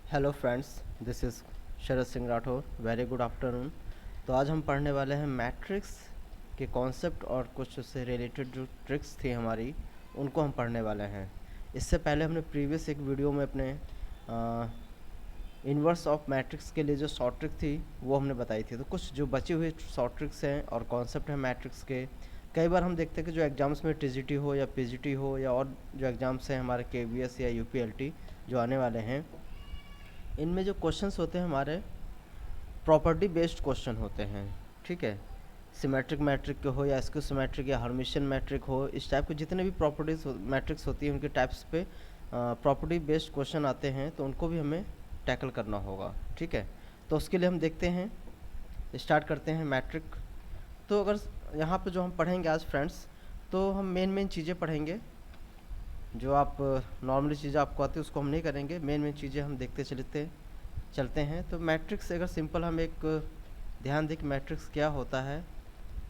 Hello friends, this is Sharad Singh Rathore. Very good afternoon. तो आज हम पढ़ने वाले हैं मैट्रिक्स के कॉन्सेप्ट और कुछ उससे रिलेटेड जो ट्रिक्स थी हमारी, उनको हम पढ़ने वाले हैं। इससे पहले हमने प्रीवियस एक वीडियो में अपने इन्वर्स ऑफ मैट्रिक्स के लिए जो शॉर्ट ट्रिक थी वो हमने बताई थी। तो कुछ जो बची हुई शॉर्ट ट्रिक्स हैं और कॉन्सेप्ट हैं मैट्रिक्स के, कई बार हम देखते हैं कि जो एग्ज़ाम्स में टीजीटी हो या पीजीटी हो या और जो एग्ज़ाम्स हैं हमारे केवीएस या यूपीएलटी जो आने वाले हैं, इनमें जो क्वेश्चंस होते हैं हमारे प्रॉपर्टी बेस्ड क्वेश्चन होते हैं। ठीक है, सिमेट्रिक मैट्रिक के हो या स्क्यू सिमेट्रिक या हर्मिशियन मैट्रिक हो, इस टाइप के जितने भी प्रॉपर्टीज मैट्रिक्स होती है उनके टाइप्स पे प्रॉपर्टी बेस्ड क्वेश्चन आते हैं, तो उनको भी हमें टैकल करना होगा। ठीक है, तो उसके लिए हम देखते हैं, स्टार्ट करते हैं मैट्रिक। तो अगर यहाँ पे जो हम पढ़ेंगे आज फ्रेंड्स, तो हम मेन चीज़ें पढ़ेंगे। जो आप नॉर्मली चीज़ें आपको आती है उसको हम नहीं करेंगे, मेन चीज़ें हम देखते चलते हैं। तो मैट्रिक्स अगर सिंपल हम एक ध्यान दें कि मैट्रिक्स क्या होता है,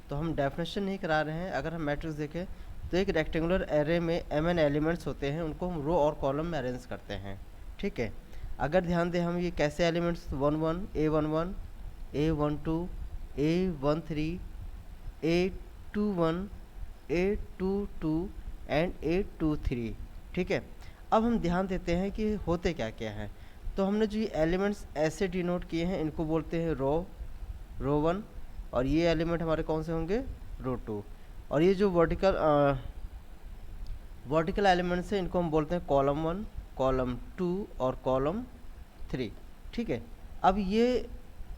तो हम डेफिनेशन नहीं करा रहे हैं। अगर हम मैट्रिक्स देखें तो एक रेक्टेंगुलर एरे में mn एलिमेंट्स होते हैं, उनको हम रो और कॉलम में अरेंज करते हैं। ठीक है, अगर ध्यान दें हम ये कैसे elements 1 1 A11 A12 A13 A21 A22 and 823। ठीक है, अब हम ध्यान देते हैं कि होते क्या क्या हैं। तो हमने जो ये एलिमेंट्स ऐसे डिनोट किए हैं, इनको बोलते हैं रो 1, और ये एलिमेंट हमारे कौन से होंगे, रो 2। और ये जो वर्टिकल एलिमेंट्स हैं, इनको हम बोलते हैं कॉलम 1, कॉलम 2 और कॉलम 3। ठीक है, अब ये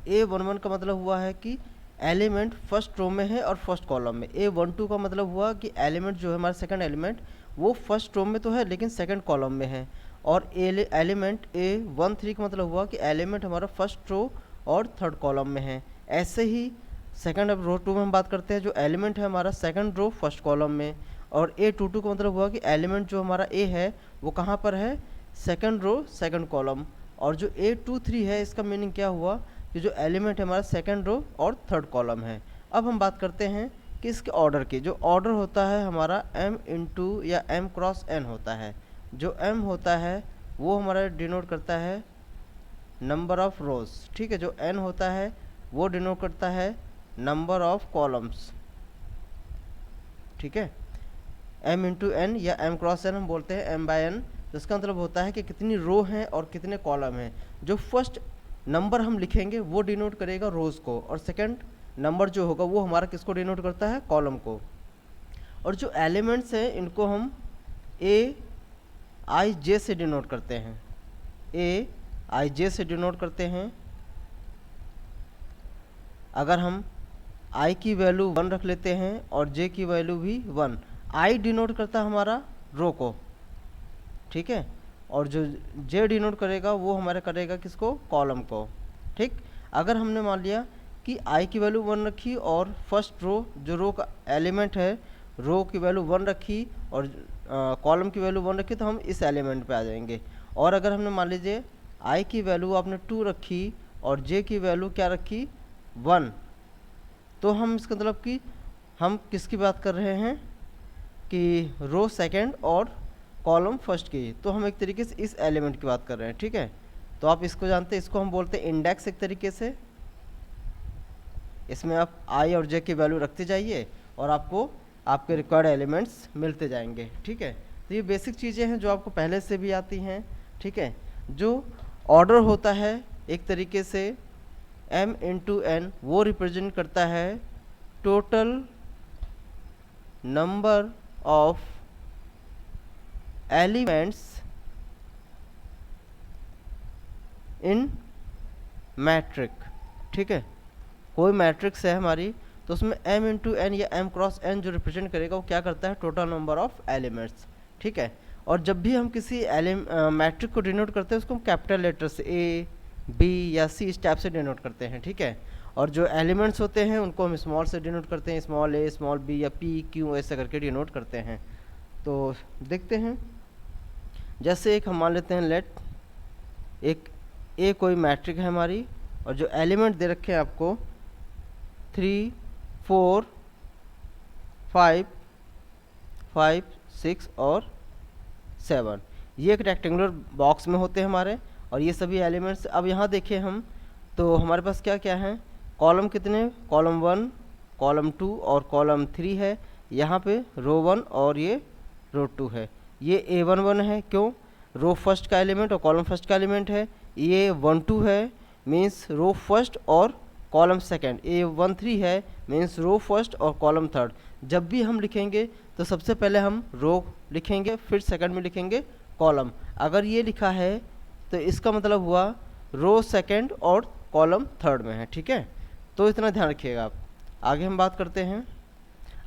A11 का मतलब हुआ है कि एलिमेंट फर्स्ट रो में है और फर्स्ट कॉलम में। A12 का मतलब हुआ कि एलिमेंट जो है हमारा सेकंड एलिमेंट, वो फर्स्ट रो में तो है लेकिन सेकंड कॉलम में है। और एलिमेंट A13 का मतलब हुआ कि एलिमेंट हमारा फर्स्ट रो और थर्ड कॉलम में है। ऐसे ही सेकंड, अब रो 2 में हम बात करते हैं, जो एलिमेंट है हमारा सेकंड रो फर्स्ट कॉलम में। और A22 का मतलब हुआ कि एलिमेंट जो हमारा A है वो कहाँ पर है, सेकंड रो सेकंड कॉलम। और जो A23 है, इसका मीनिंग क्या हुआ कि जो एलिमेंट है हमारा सेकंड रो और थर्ड कॉलम है। अब हम बात करते हैं कि इसके ऑर्डर की। जो ऑर्डर होता है हमारा m इंटू या m क्रॉस n होता है। जो m होता है वो हमारा डिनोट करता है नंबर ऑफ रोज। ठीक है, जो n होता है वो डिनोट करता है नंबर ऑफ कॉलम्स। ठीक है, m इंटू n या m क्रॉस n हम बोलते हैं m बाय n। जिसका मतलब होता है कि कितनी रो हैं और कितने कॉलम हैं। जो फर्स्ट नंबर हम लिखेंगे वो डिनोट करेगा रोज़ को, और सेकंड नंबर जो होगा वो हमारा किसको डिनोट करता है, कॉलम को। और जो एलिमेंट्स हैं इनको हम AIJ से डिनोट करते हैं, AIJ से डिनोट करते हैं। अगर हम I की वैल्यू 1 रख लेते हैं और J की वैल्यू भी 1, I डिनोट करता है हमारा रो को। ठीक है, और जो J डिनोट करेगा वो हमारा करेगा किसको, कॉलम को। ठीक, अगर हमने मान लिया कि I की वैल्यू 1 रखी और फर्स्ट रो, जो रो का एलिमेंट है, रो की वैल्यू 1 रखी और कॉलम की वैल्यू 1 रखी, तो हम इस एलिमेंट पे आ जाएंगे। और अगर हमने मान लीजिए I की वैल्यू आपने 2 रखी और J की वैल्यू क्या रखी, 1, तो हम इसका मतलब कि हम किसकी बात कर रहे हैं कि रो सेकेंड और कॉलम फर्स्ट की। तो हम एक तरीके से इस एलिमेंट की बात कर रहे हैं। ठीक है, तो आप इसको जानते हैं, इसको हम बोलते हैं इंडेक्स एक तरीके से। इसमें आप I और J की वैल्यू रखते जाइए और आपको आपके रिक्वायर्ड एलिमेंट्स मिलते जाएंगे। ठीक है, तो ये बेसिक चीज़ें हैं जो आपको पहले से भी आती हैं। ठीक है, जो ऑर्डर होता है एक तरीके से m इंटू n, वो रिप्रेजेंट करता है total number of elements in matrix. ठीक है, कोई मैट्रिक्स है हमारी, तो उसमें m इंटू एन या m क्रॉस n जो रिप्रेजेंट करेगा वो क्या करता है, टोटल नंबर ऑफ एलिमेंट्स। ठीक है, और जब भी हम किसी मैट्रिक को डिनोट करते हैं उसको हम कैपिटल लेटर से A B या C इस टाइप से डिनोट करते हैं। ठीक है, और जो एलिमेंट्स होते हैं उनको हम स्मॉल से डिनोट करते हैं, स्मॉल a स्मॉल b या p q ऐसे करके डिनोट करते हैं। तो देखते हैं, जैसे एक हम मान लेते हैं, लेट एक A कोई मैट्रिक है हमारी, और जो एलिमेंट दे रखे हैं आपको 3 4 5 5 6 और 7, ये एक रेक्टेंगुलर बॉक्स में होते हैं हमारे। और ये सभी एलिमेंट्स। अब यहाँ देखें हम, तो हमारे पास क्या क्या है, कॉलम कितने, कॉलम 1, कॉलम 2 और कॉलम 3 है। यहाँ पे रो 1 और ये रो 2 है। ये A11 है, क्यों, रो फर्स्ट का एलिमेंट और कॉलम फर्स्ट का एलिमेंट है। ये 1 2 है, मीन्स रो फर्स्ट और कॉलम सेकंड। A13 है, मीन्स रो फर्स्ट और कॉलम थर्ड। जब भी हम लिखेंगे तो सबसे पहले हम रो लिखेंगे, फिर सेकंड में लिखेंगे कॉलम। अगर ये लिखा है तो इसका मतलब हुआ रो सेकंड और कॉलम थर्ड में है, ठीक है। तो इतना ध्यान रखिएगा आप। आगे हम बात करते हैं।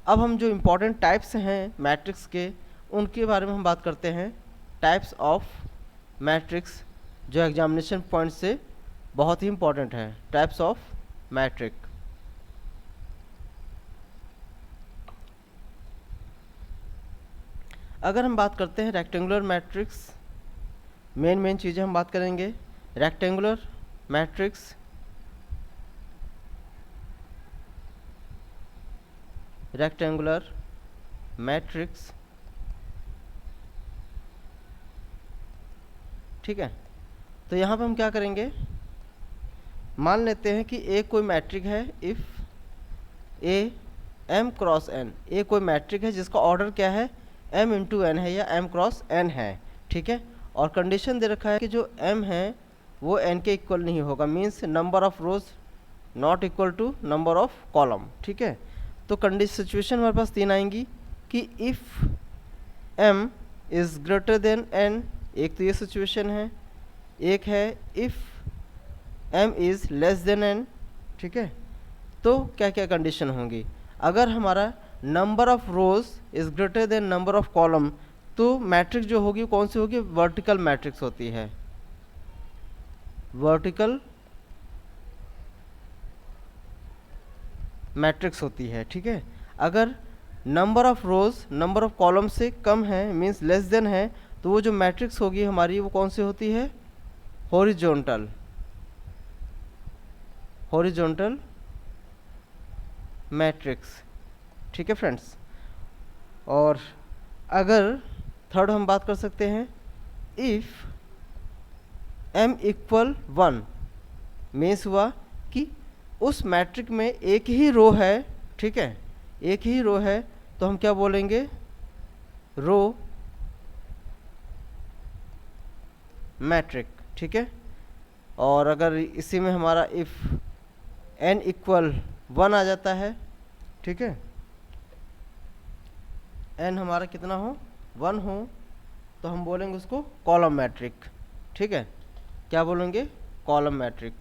अब हम जो इम्पोर्टेंट टाइप्स हैं मैट्रिक्स के, उनके बारे में हम बात करते हैं। टाइप्स ऑफ मैट्रिक्स जो एग्जामिनेशन पॉइंट से बहुत ही इम्पोर्टेंट है। Types of matrix. अगर हम बात करते हैं रेक्टेंगुलर मैट्रिक्स, मेन चीज़ें हम बात करेंगे। रेक्टेंगुलर मैट्रिक्स, रेक्टेंगुलर मैट्रिक्स, ठीक है। तो यहाँ पे हम क्या करेंगे, मान लेते हैं कि ए कोई मैट्रिक है। If A m cross n, ए कोई मैट्रिक है जिसका ऑर्डर क्या है, m इंटू एन है या m क्रॉस n है, ठीक है। और कंडीशन दे रखा है कि जो m है वो n के इक्वल नहीं होगा, means number of rows not equal to number of column, ठीक है। तो कंडीशन सिचुएशन हमारे पास 3 आएंगी कि if m is greater than n, एक तो ये सिचुएशन है। एक है if m is less than n, ठीक है। तो क्या क्या कंडीशन होंगी, अगर हमारा number of rose is greater than number of column, तो मैट्रिक्स जो होगी कौन सी होगी, वर्टिकल मैट्रिक्स होती है, वर्टिकल मैट्रिक्स होती है, ठीक है। अगर number of rose number of column से कम है, मीन्स लेस देन है, तो वो जो मैट्रिक्स होगी हमारी वो कौन सी होती है, हॉरिजॉन्टल, हॉरिजॉन्टल मैट्रिक्स, ठीक है फ्रेंड्स। और अगर थर्ड हम बात कर सकते हैं, इफ़ m इक्वल 1, मीन्स हुआ कि उस मैट्रिक में एक ही रो है, ठीक है, एक ही रो है, तो हम क्या बोलेंगे, रो मैट्रिक, ठीक है। और अगर इसी में हमारा इफ़ n इक्वल 1 आ जाता है, ठीक है, n हमारा कितना हो, 1 हो, तो हम बोलेंगे उसको कॉलम मैट्रिक, ठीक है। क्या बोलेंगे, कॉलम मैट्रिक।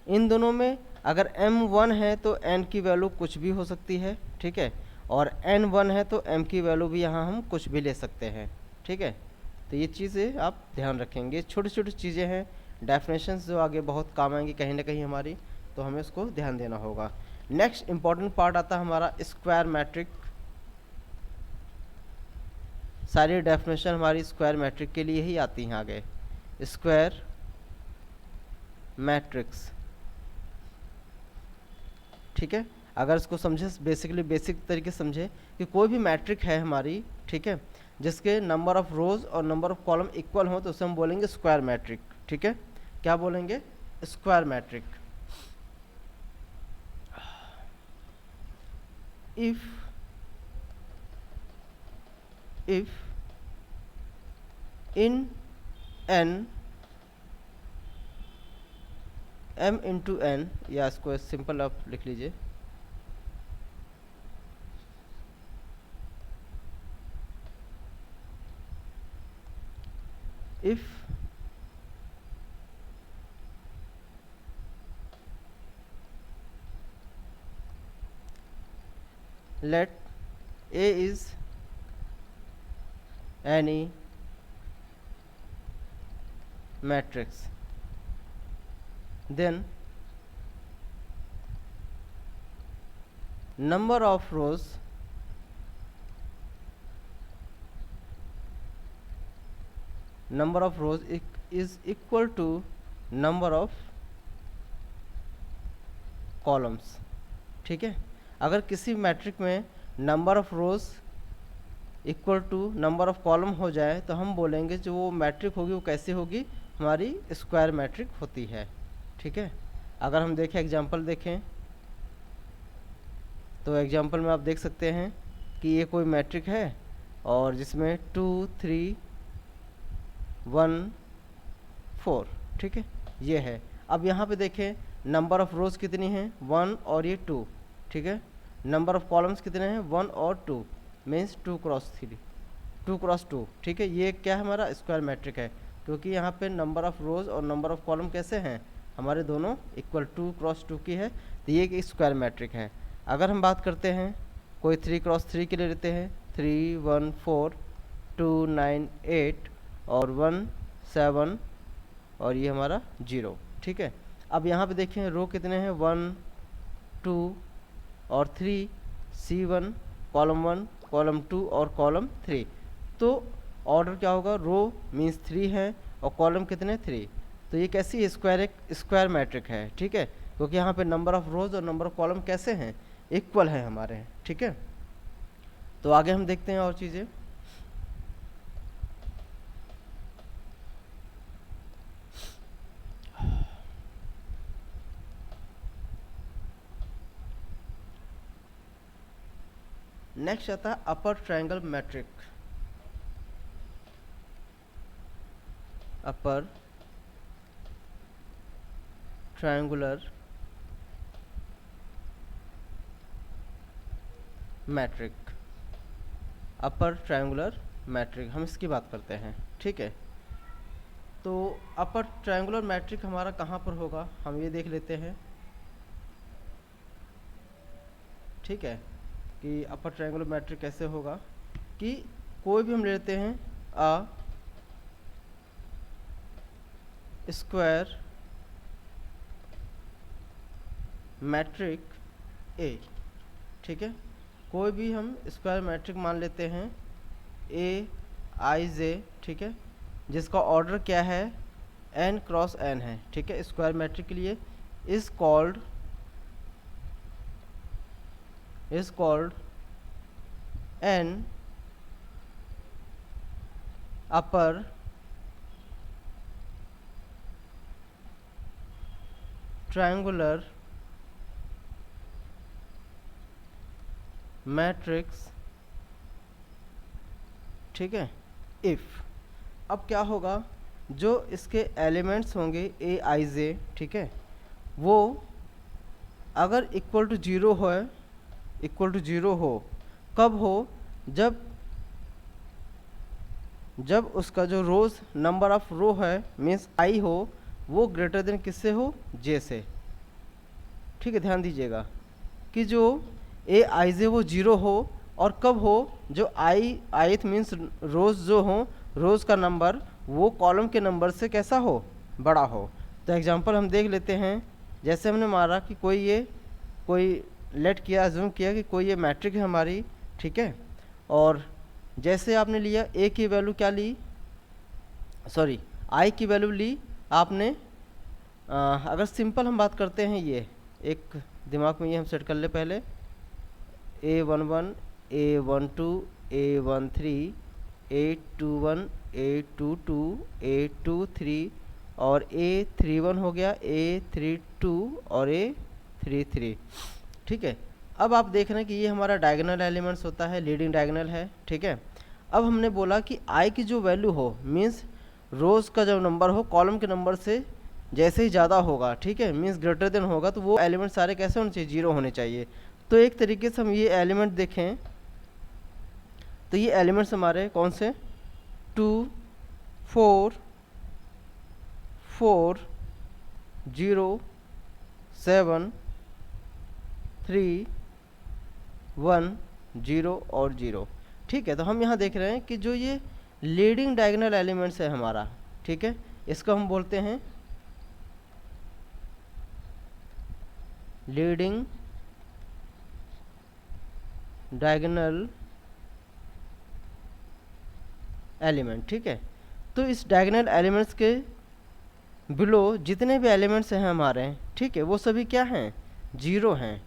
इन दोनों में अगर m 1 है तो n की वैल्यू कुछ भी हो सकती है, ठीक है, और n 1 है तो m की वैल्यू भी यहाँ हम कुछ भी ले सकते हैं, ठीक है। तो ये चीज़ें आप ध्यान रखेंगे, छोटी छोटी चीज़ें हैं, डेफिनेशंस जो आगे बहुत काम आएंगी कहीं ना कहीं हमारी, तो हमें उसको ध्यान देना होगा। नेक्स्ट इंपॉर्टेंट पार्ट आता है हमारा स्क्वायर मैट्रिक। सारी डेफिनेशन हमारी स्क्वायर मैट्रिक के लिए ही आती हैं आगे। स्क्वायर मैट्रिक्स, ठीक है। अगर इसको समझे बेसिकली, बेसिक तरीके से समझे कि कोई भी मैट्रिक है हमारी, ठीक है, जिसके नंबर ऑफ रोज और नंबर ऑफ कॉलम इक्वल हो, तो उसे हम बोलेंगे स्क्वायर मैट्रिक, ठीक है। क्या बोलेंगे, square matrix. If in n m into n, या इसको सिंपल आप लिख लीजिए, if let A is any matrix, then number of rows is equal to number of columns, ठीक है। अगर किसी मैट्रिक में number of rows equal to number of column हो जाए तो हम बोलेंगे जो वो मैट्रिक होगी वो कैसी होगी, हमारी स्क्वायर मैट्रिक होती है। ठीक है, अगर हम देखें एग्जांपल देखें तो एग्जांपल में आप देख सकते हैं कि ये कोई मैट्रिक है और जिसमें 2 3 1 4, ठीक है, ये है। अब यहाँ पे देखें नंबर ऑफ़ रोज़ कितनी हैं, 1 और ये 2, ठीक है। नंबर ऑफ़ कॉलम्स कितने हैं, 1 और 2, मीन्स 2 क्रॉस 3, 2 क्रॉस 2, ठीक है। ये क्या है, हमारा स्क्वायर मैट्रिक है, क्योंकि यहाँ पे नंबर ऑफ़ रोज़ और नंबर ऑफ़ कॉलम कैसे हैं, हमारे दोनों इक्वल 2 क्रॉस 2 की है, तो ये एक स्क्वायर मैट्रिक है। अगर हम बात करते हैं कोई 3 क्रॉस 3 के लिए लेते हैं, 3 1 4 2 9 8 और 1 7 और ये हमारा 0, ठीक है। अब यहाँ पे देखें रो कितने हैं, 1 2 और 3, C1 कॉलम 1 कॉलम 2 और कॉलम 3। तो ऑर्डर क्या होगा, रो मीन्स 3 है और कॉलम कितने 3, तो ये कैसी है, स्क्वायर मैट्रिक है, ठीक है, क्योंकि यहाँ पे नंबर ऑफ़ रोज और नंबर ऑफ़ कॉलम कैसे हैं, इक्वल है हमारे, ठीक है। तो आगे हम देखते हैं और चीज़ें। नेक्स्ट आता है upper triangle matrix. Upper triangular matrix, upper triangular matrix, हम इसकी बात करते हैं, ठीक है। तो अपर ट्रायंगुलर मैट्रिक हमारा कहाँ पर होगा, हम ये देख लेते हैं, ठीक है, कि अपर ट्रायंगुलर मैट्रिक कैसे होगा, कि कोई भी हम लेते हैं अ स्क्वायर मैट्रिक ए, ठीक है, कोई भी हम स्क्वायर मैट्रिक मान लेते हैं ए आई जे, ठीक है, जिसका ऑर्डर क्या है, n क्रॉस n है, ठीक है, स्क्वायर मैट्रिक के लिए is called n upper triangular matrix, ठीक है, इफ़। अब क्या होगा, जो इसके एलिमेंट्स होंगे ए आई जे, ठीक है, वो अगर इक्वल टू ज़ीरो हो, कब हो, जब उसका जो रोज़ नंबर ऑफ रो है मीन्स आई हो, वो ग्रेटर देन किससे हो, जे से, ठीक है। ध्यान दीजिएगा कि जो ए आई जे वो 0 हो, और कब हो, जो ith मीन्स रोज़ जो हो, रोज़ का नंबर वो कॉलम के नंबर से कैसा हो, बड़ा हो। तो एग्जांपल हम देख लेते हैं, जैसे हमने मारा कि कोई लेट किया, अज्यूम किया कि कोई ये मैट्रिक है हमारी, ठीक है, और जैसे आपने लिया ए की वैल्यू क्या ली, सॉरी आई की वैल्यू ली आपने, अगर सिंपल हम बात करते हैं, ये एक दिमाग में ये हम सेट कर ले पहले, A11 A12 A13 A21 A22 A23 और A31 हो गया, A32 और A33, ठीक है। अब आप देख रहे हैं कि ये हमारा डायगोनल एलिमेंट्स होता है, लीडिंग डायगोनल है, ठीक है। अब हमने बोला कि आई की जो वैल्यू हो मीन्स रोज़ का जो नंबर हो कॉलम के नंबर से जैसे ही ज़्यादा होगा, ठीक है, मीन्स ग्रेटर देन होगा, तो वो एलिमेंट सारे कैसे होने चाहिए, 0 होने चाहिए। तो एक तरीके से हम ये एलिमेंट देखें तो ये एलिमेंट्स हमारे कौन से, 2 4 4 0 7 3 1 0 और 0, ठीक है। तो हम यहाँ देख रहे हैं कि जो ये लीडिंग डायगोनल एलिमेंट्स है हमारा, ठीक है, इसको हम बोलते हैं लीडिंग डायगोनल एलिमेंट, ठीक है। तो इस डायगोनल एलिमेंट्स के बिलो जितने भी एलिमेंट्स हैं हमारे, ठीक है, वो सभी क्या हैं, 0 हैं।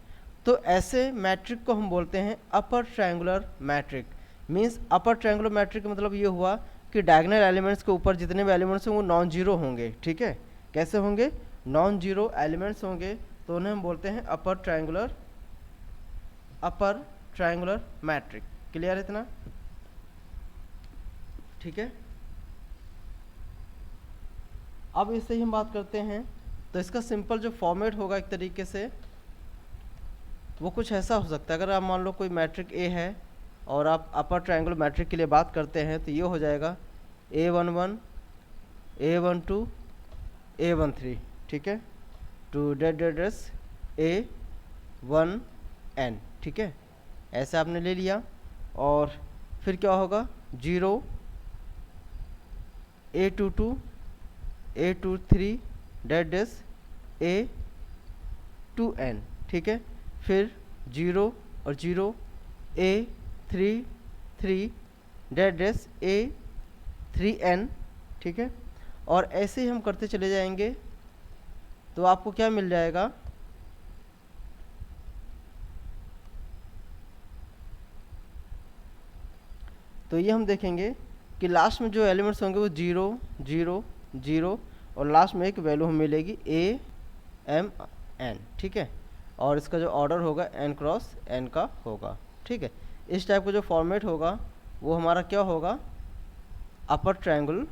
तो ऐसे मैट्रिक को हम बोलते हैं upper triangular matrix, means upper triangular matrix का मतलब ये हुआ कि डायगोनल एलिमेंट्स के ऊपर जितने भी एलिमेंट्स होंगे वो नॉन जीरो होंगे, ठीक है। कैसे होंगे? नॉन जीरो एलिमेंट्स होंगे, तो उन्हें हम बोलते हैं अपर ट्रायंगुलर मैट्रिक। क्लियर है इतना? ठीक है। अब इससे ही हम बात करते हैं, तो इसका सिंपल जो फॉर्मेट होगा एक तरीके से वो कुछ ऐसा हो सकता है। अगर आप मान लो कोई मैट्रिक ए है और आप अपर ट्रायंगुलर मैट्रिक के लिए बात करते हैं, तो ये हो जाएगा A11 A12 A13, ठीक है, टू डेस A1n, ठीक है। ऐसे आपने ले लिया और फिर क्या होगा 0 A22 A23 डेस A2n, ठीक है। फिर 0 और 0 A33 डेस A3n, ठीक है। और ऐसे ही हम करते चले जाएंगे, तो आपको क्या मिल जाएगा, तो ये हम देखेंगे कि लास्ट में जो एलिमेंट्स होंगे वो 0 0 0 और लास्ट में एक वैल्यू हमें मिलेगी AMN, ठीक है। और इसका जो ऑर्डर होगा n क्रॉस n का होगा, ठीक है। इस टाइप का जो फॉर्मेट होगा वो हमारा क्या होगा, upper triangular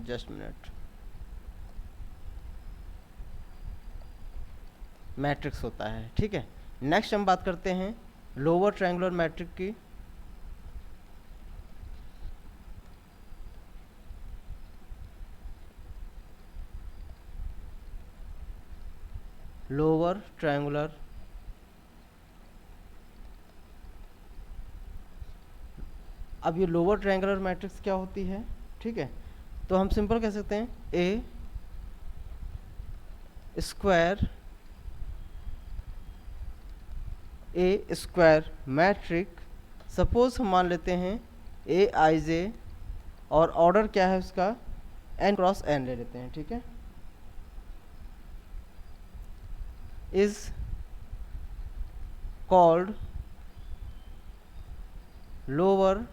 just minute matrix होता है, ठीक है। नेक्स्ट हम बात करते हैं लोअर ट्रायंगुलर मैट्रिक की। लोअर ट्रायंगुलर अब ये लोअर ट्रायंगुलर मैट्रिक्स क्या होती है, ठीक है। तो हम सिंपल कह सकते हैं ए स्क्वायर मैट्रिक। सपोज हम मान लेते हैं AIJ और ऑर्डर क्या है उसका n क्रॉस n ले लेते हैं, ठीक है। Is called lower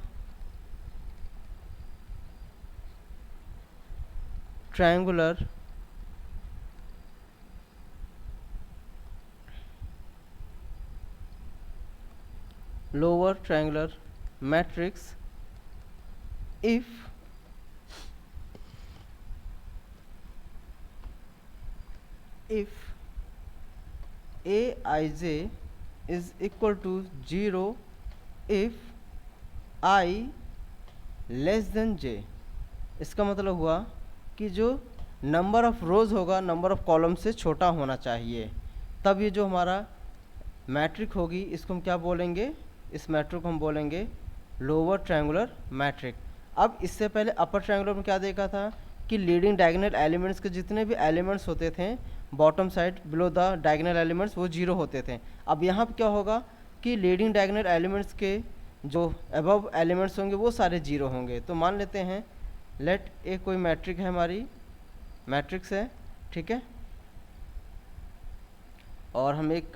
triangular matrix if Aij is equal to 0 if I less than j। इसका मतलब हुआ कि जो नंबर ऑफ रोज होगा नंबर ऑफ कॉलम से छोटा होना चाहिए, तब ये जो हमारा मैट्रिक होगी इसको हम क्या बोलेंगे, इस मैट्रिक को हम बोलेंगे लोअर ट्रायंगुलर मैट्रिक। अब इससे पहले अपर ट्रायंगुलर में क्या देखा था कि लीडिंग डायगोनल एलिमेंट्स के जितने भी एलिमेंट्स होते थे bottom side below the diagonal elements वो जीरो होते थे। अब यहाँ पर क्या होगा कि लीडिंग डायगोनल एलिमेंट्स के जो अबव एलिमेंट्स होंगे वो सारे जीरो होंगे। तो मान लेते हैं लेट ए कोई मैट्रिक है, हमारी मैट्रिक्स है, ठीक है, और हम एक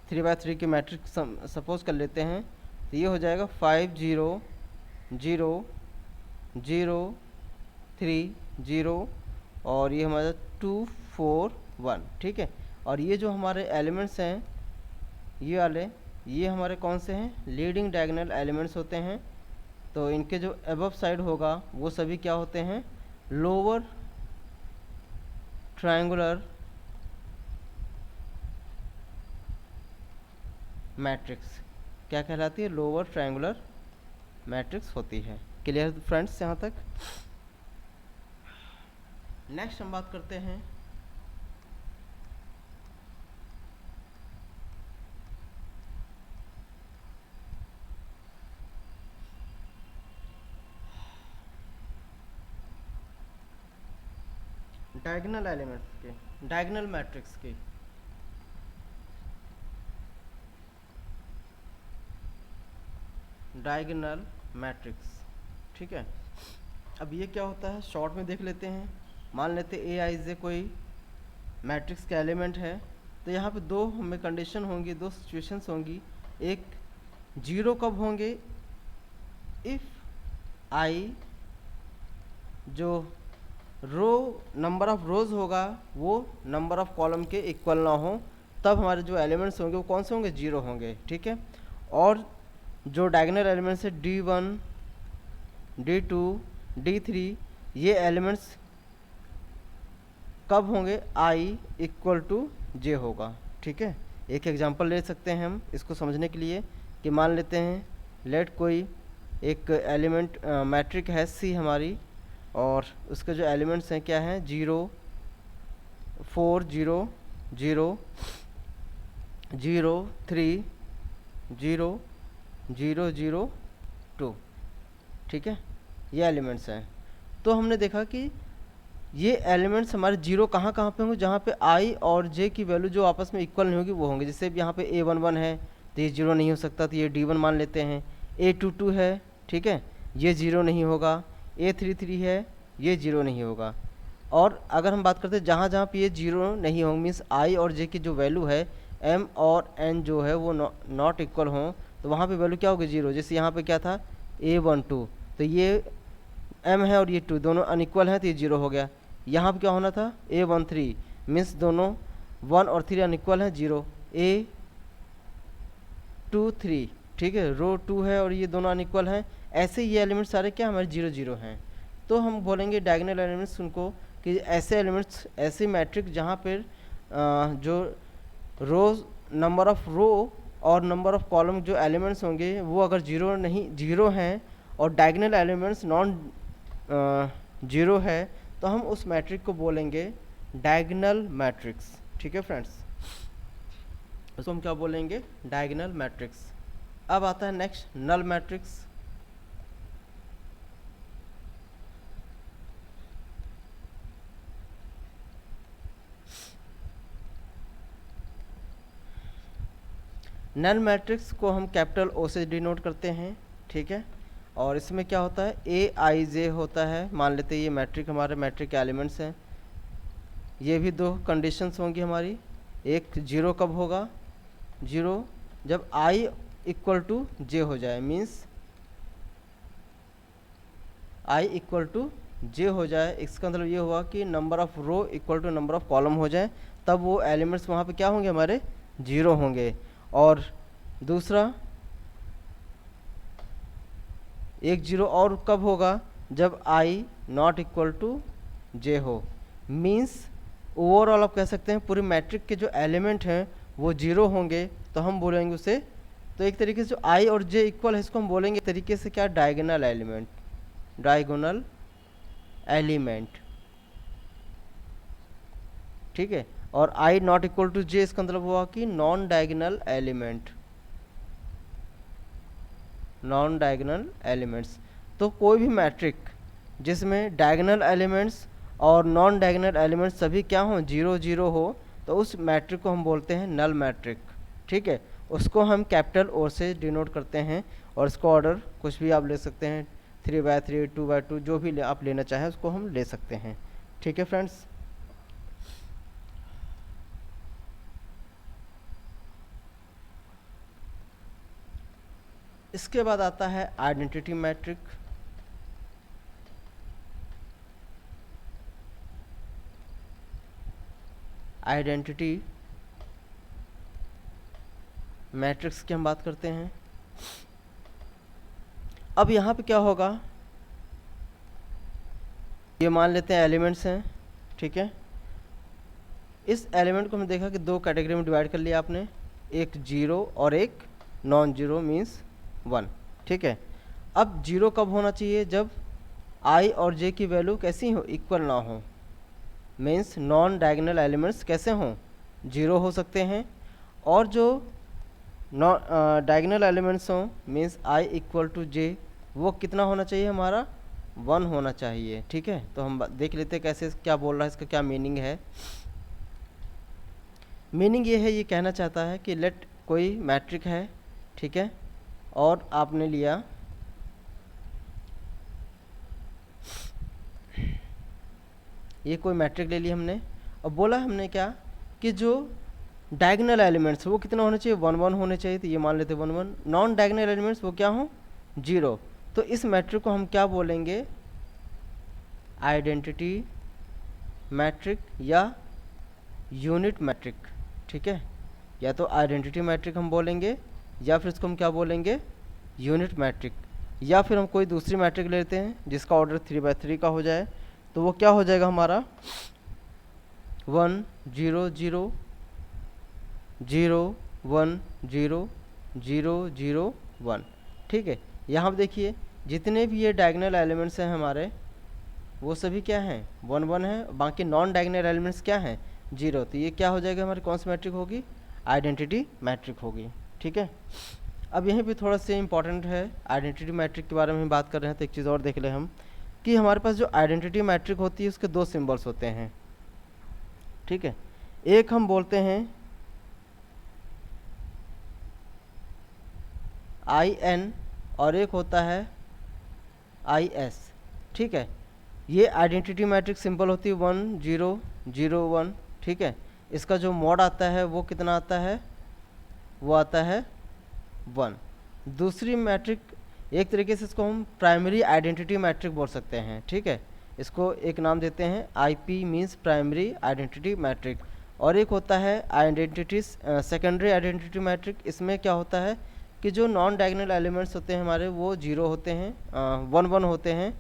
3x3 की मैट्रिक्स सपोज कर लेते हैं। तो ये हो जाएगा 5 0 0 0 3 0 और ये हमारा 2 4 1, ठीक है। और ये जो हमारे एलिमेंट्स हैं ये वाले, ये हमारे कौन से हैं, लीडिंग डायगोनल एलिमेंट्स होते हैं। तो इनके जो अबव साइड होगा वो सभी क्या होते हैं, लोअर ट्रायंगुलर मैट्रिक्स। क्या कहलाती है, लोअर ट्रायंगुलर मैट्रिक्स होती है। क्लियर फ्रेंड्स यहाँ तक? नेक्स्ट हम बात करते हैं डायगोनल एलिमेंट्स के, डायगोनल मैट्रिक्स के। डायगोनल मैट्रिक्स, ठीक है। अब ये क्या होता है शॉर्ट में देख लेते हैं। मान लेते ए आई जे कोई मैट्रिक्स का एलिमेंट है, तो यहाँ पे दो हमें कंडीशन होंगी, दो सिचुएशंस होंगी। एक जीरो कब होंगे, इफ़ आई जो रो नंबर ऑफ रोज़ होगा वो नंबर ऑफ कॉलम के इक्वल ना हो, तब हमारे जो एलिमेंट्स होंगे वो कौन से होंगे, जीरो होंगे। ठीक है। और जो डायगोनल एलिमेंट्स है D1 D2 D3, ये एलिमेंट्स कब होंगे, I इक्वल टू जे होगा। ठीक है। एक एग्जांपल ले सकते हैं हम इसको समझने के लिए कि मान लेते हैं लेट कोई एक एलिमेंट मैट्रिक है C हमारी, और उसके जो एलिमेंट्स हैं क्या हैं, 0 4 0 0 0 3 0 0 0 2। ठीक है, ये एलिमेंट्स हैं। तो हमने देखा कि ये एलिमेंट्स हमारे जीरो कहाँ कहाँ पे होंगे, जहाँ पे आई और जे की वैल्यू जो आपस में इक्वल नहीं होगी वो होंगे। जैसे यहाँ पे A11 है तो ये जीरो नहीं हो सकता, तो ये D1 मान लेते हैं। A22 है, ठीक है, ये जीरो नहीं होगा। A33 है, ये जीरो नहीं होगा। और अगर हम बात करते हैं जहाँ जहाँ पे ये जीरो नहीं होंगे, मीन्स आई और जे की जो वैल्यू है M और N जो है वो नॉट इक्वल हों, तो वहाँ पे वैल्यू क्या होगी, जीरो। जैसे यहाँ पे क्या था A12, तो ये M है और ये 2 दोनों अनइक्वल हैं, तो ये जीरो हो गया। यहाँ पे क्या होना था A13, मीन्स दोनों 1 और 3 अनइक्वल हैं, जीरो। A23, ठीक है, रो 2 है और ये दोनों अनइक्वल हैं। ऐसे ये एलिमेंट्स सारे क्या हमारे जीरो जीरो हैं। तो हम बोलेंगे डायगोनल एलिमेंट्स उनको कि ऐसे एलिमेंट्स, ऐसे मैट्रिक्स जहाँ पर जो रोज नंबर ऑफ रो और नंबर ऑफ कॉलम जो एलिमेंट्स होंगे वो अगर जीरो हैं और डायगोनल एलिमेंट्स नॉन जीरो है, तो हम उस मैट्रिक को बोलेंगे डायगोनल मैट्रिक्स। ठीक है फ्रेंड्स, उसको हम क्या बोलेंगे, डायगोनल मैट्रिक्स। अब आता है next null matrix. Null matrix को हम कैपिटल O से डिनोट करते हैं। ठीक है। और इसमें क्या होता है, Aij होता है। मान लेते हैं ये मैट्रिक हमारे मैट्रिक के एलिमेंट्स हैं। ये भी दो कंडीशंस होंगी हमारी। एक जीरो कब होगा, जीरो जब I इक्वल टू जे हो जाए, means I equal to j हो जाए। इसका मतलब ये हुआ कि number of row equal to number of column हो जाए, तब वो एलिमेंट्स वहाँ पे क्या होंगे, हमारे जीरो होंगे। और दूसरा एक जीरो और कब होगा, जब I not equal to j हो। मीन्स ओवरऑल आप कह सकते हैं पूरी मैट्रिक के जो एलिमेंट हैं वो जीरो होंगे, तो हम बोलेंगे उसे, तो एक तरीके से जो I और J इक्वल है इसको हम बोलेंगे तरीके से क्या, डायगोनल एलिमेंट, डायगोनल एलिमेंट। ठीक है। और I not equal to J इसका मतलब हुआ कि non diagonal element, non diagonal elements. तो कोई भी मैट्रिक जिसमें डायगोनल एलिमेंट्स और नॉन डायगोनल एलिमेंट्स सभी क्या हों, जीरो जीरो हो, तो उस मैट्रिक को हम बोलते हैं नल मैट्रिक। ठीक है। उसको हम कैपिटल O से डिनोट करते हैं, और इसका ऑर्डर कुछ भी आप ले सकते हैं, 3/3 2/2 जो भी आप लेना चाहें उसको हम ले सकते हैं। ठीक है फ्रेंड्स। इसके बाद आता है आइडेंटिटी मैट्रिक। आइडेंटिटी मैट्रिक्स की हम बात करते हैं। अब यहाँ पे क्या होगा, ये मान लेते हैं एलिमेंट्स हैं। ठीक है। इस एलिमेंट को हमने देखा कि दो कैटेगरी में डिवाइड कर लिया आपने, एक जीरो और एक नॉन जीरो मीन्स 1। ठीक है। अब जीरो कब होना चाहिए, जब I और J की वैल्यू कैसी हो, इक्वल ना हो। मीन्स नॉन डायगोनल एलिमेंट्स कैसे हों, जीरो हो सकते हैं। और जो डायगोनल एलिमेंट्स हों, means I equal to J, वो कितना होना चाहिए, हमारा 1 होना चाहिए। ठीक है। तो हम देख लेते हैं कैसे, क्या बोल रहा है, इसका क्या मीनिंग है। मीनिंग ये है, ये कहना चाहता है कि लेट कोई मैट्रिक है, ठीक है, और आपने लिया ये कोई मैट्रिक ले ली हमने और बोला हमने क्या कि जो डायगोनल एलिमेंट्स वो कितना होना चाहिए, 1 1 होने चाहिए, तो ये मान लेते 1 1। नॉन डायगोनल एलिमेंट्स वो क्या हो, 0। तो इस मैट्रिक को हम क्या बोलेंगे, आइडेंटिटी मैट्रिक या यूनिट मैट्रिक। ठीक है, या तो आइडेंटिटी मैट्रिक हम बोलेंगे या फिर इसको हम क्या बोलेंगे, यूनिट मैट्रिक। या फिर हम कोई दूसरी मैट्रिक लेते हैं जिसका ऑर्डर 3 by 3 का हो जाए, तो वो क्या हो जाएगा हमारा 1 0 0 0 1 0 0 0 1। ठीक है, यहाँ पर देखिए जितने भी ये डायगोनल एलिमेंट्स हैं हमारे वो सभी क्या हैं, 1 1 है, बाकी नॉन डायगोनल एलिमेंट्स क्या हैं, 0। तो ये क्या हो जाएगा हमारी कौन सी मैट्रिक होगी, आइडेंटिटी मैट्रिक होगी। ठीक है, अब यहीं पे थोड़ा सा इंपॉर्टेंट है, आइडेंटिटी मैट्रिक के बारे में बात कर रहे हैं तो एक चीज़ और देख लें हम कि हमारे पास जो आइडेंटिटी मैट्रिक होती है उसके 2 सिंबल्स होते हैं। ठीक है, एक हम बोलते हैं IN और एक होता है IS। ठीक है, ये आइडेंटिटी मैट्रिक सिंबल होती है 1 0 0 1। ठीक है, इसका जो मॉड आता है वो कितना आता है, वो आता है 1। दूसरी मैट्रिक, एक तरीके से इसको हम प्राइमरी आइडेंटिटी मैट्रिक बोल सकते हैं। ठीक है, इसको एक नाम देते हैं IP means primary identity matrix. और एक होता है आइडेंटिटी सेकेंडरी आइडेंटिटी मैट्रिक। इसमें क्या होता है कि जो नॉन डायगोनल एलिमेंट्स होते हैं हमारे वो 0 होते हैं, 1 1 होते हैं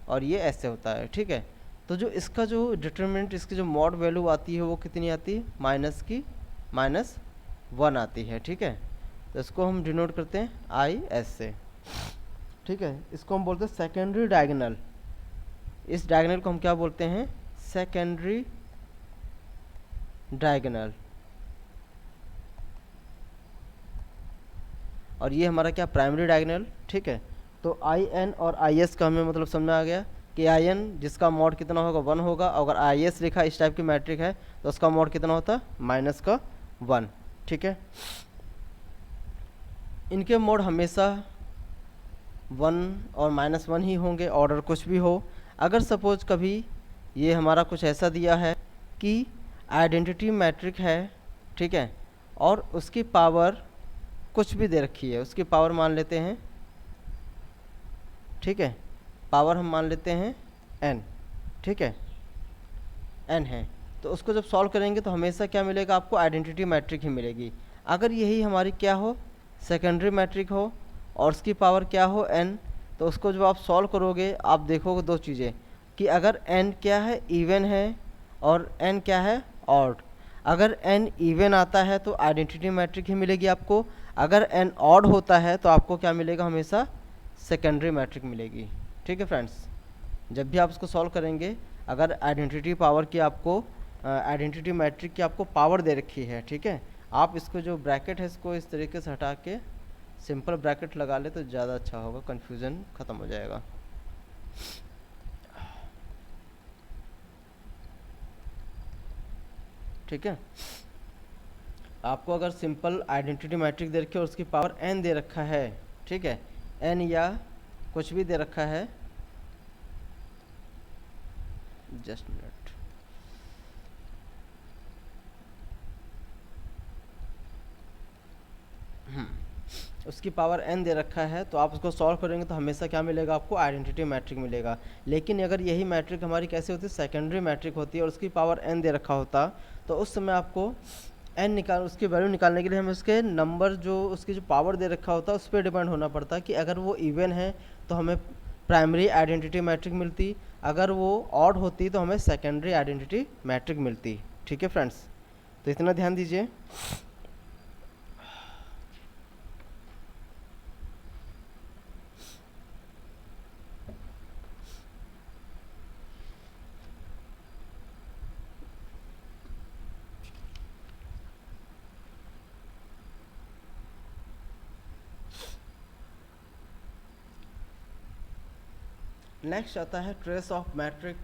और ये ऐसे होता है। ठीक है, तो जो इसका जो डिटरमिनेंट, इसकी जो मॉड वैल्यू आती है वो कितनी आती है, -1 आती है। ठीक है, तो इसको हम डिनोट करते हैं IS से। ठीक है, इसको हम बोलते हैं सेकेंडरी डायगोनल। इस डायगोनल को हम क्या बोलते हैं, सेकेंडरी डायगोनल। और ये हमारा क्या, प्राइमरी डायगोनल। ठीक है, तो IN और IS का हमें मतलब समझ में आ गया कि IN जिसका मॉड कितना होगा, 1 होगा। अगर IS लिखा इस टाइप की मैट्रिक है तो उसका मॉड कितना होता, -1। ठीक है, इनके मोड हमेशा 1 और -1 ही होंगे, ऑर्डर कुछ भी हो। अगर सपोज कभी ये हमारा कुछ ऐसा दिया है कि आइडेंटिटी मैट्रिक है, ठीक है, और उसकी पावर कुछ भी दे रखी है, उसकी पावर मान लेते हैं, ठीक है, पावर हम मान लेते हैं n। ठीक है, n है, तो उसको जब सॉल्व करेंगे तो हमेशा क्या मिलेगा आपको, आइडेंटिटी मैट्रिक ही मिलेगी। अगर यही हमारी क्या हो, सेकेंडरी मैट्रिक हो और उसकी पावर क्या हो, n, तो उसको जब आप सॉल्व करोगे आप देखोगे 2 चीज़ें कि अगर n क्या है, इवन है, और n क्या है, ऑड। अगर n इवन आता है तो आइडेंटिटी मैट्रिक ही मिलेगी आपको। अगर n ऑड होता है तो आपको क्या मिलेगा, हमेशा सेकेंडरी मैट्रिक मिलेगी। ठीक है फ्रेंड्स, जब भी आप उसको सॉल्व करेंगे, अगर आइडेंटिटी पावर की आपको, आइडेंटिटी मैट्रिक की आपको पावर दे रखी है, ठीक है, आप इसको जो ब्रैकेट है इसको इस तरीके से हटा के सिंपल ब्रैकेट लगा ले तो ज़्यादा अच्छा होगा, कन्फ्यूज़न ख़त्म हो जाएगा। ठीक है, आपको अगर सिंपल आइडेंटिटी मैट्रिक दे रखी है और उसकी पावर n दे रखा है, ठीक है, n या कुछ भी दे रखा है, जस्ट मिनट, उसकी पावर n दे रखा है, तो आप उसको सॉल्व करेंगे तो हमेशा क्या मिलेगा आपको, आइडेंटिटी मैट्रिक मिलेगा। लेकिन अगर यही मैट्रिक हमारी कैसे होती है, सेकेंडरी मैट्रिक होती है और उसकी पावर n दे रखा होता, तो उस समय आपको उसकी वैल्यू निकालने के लिए हमें उसके नंबर, जो उसकी जो पावर दे रखा होता है उस पर डिपेंड होना पड़ता कि अगर वो इवन है तो हमें प्राइमरी आइडेंटिटी मैट्रिक मिलती, अगर वो ऑड होती तो हमें सेकेंडरी आइडेंटिटी मैट्रिक मिलती। ठीक है फ्रेंड्स, तो इतना ध्यान दीजिए। नेक्स्ट आता है trace of matrix.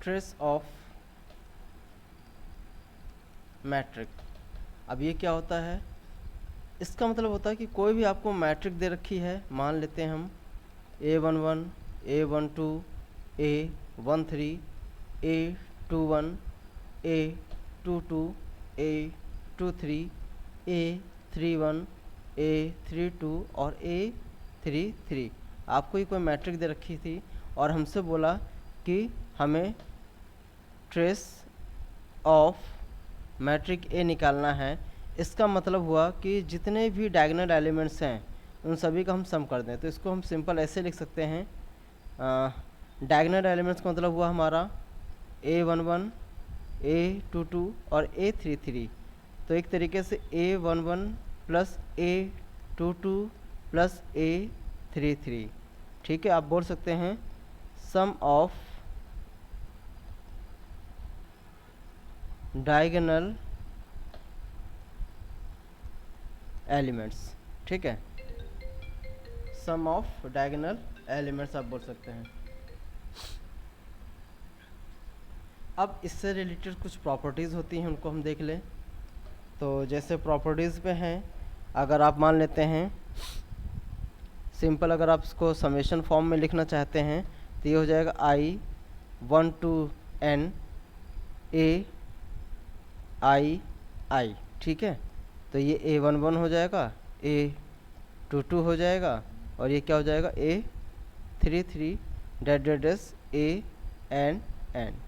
Trace of matrix, अब ये क्या होता है, इसका मतलब होता है कि कोई भी आपको मैट्रिक दे रखी है, मान लेते हैं हम A11, A12, A13, A21, A22, A23, A31, A32 और A33। आपको ये कोई मैट्रिक दे रखी थी और हमसे बोला कि हमें ट्रेस ऑफ मैट्रिक ए निकालना है। इसका मतलब हुआ कि जितने भी डायगोनल एलिमेंट्स हैं उन सभी का हम सम कर दें। तो इसको हम सिंपल ऐसे लिख सकते हैं, डायगोनल एलिमेंट्स का मतलब हुआ हमारा A11, A22 और A33। तो एक तरीके से A11 plus A22 plus A33, ठीक है। आप बोल सकते हैं सम ऑफ डायगोनल एलिमेंट्स, ठीक है, सम ऑफ डायगोनल एलिमेंट्स आप बोल सकते हैं। अब इससे रिलेटेड कुछ प्रॉपर्टीज़ होती हैं, उनको हम देख लें। तो जैसे प्रॉपर्टीज़ पे हैं, अगर आप मान लेते हैं सिंपल, अगर आप इसको समेशन फॉर्म में लिखना चाहते हैं तो ये हो जाएगा I1 to N I, ठीक है। तो ये A11 हो जाएगा, A22 हो जाएगा और ये क्या हो जाएगा A33 डेस AN,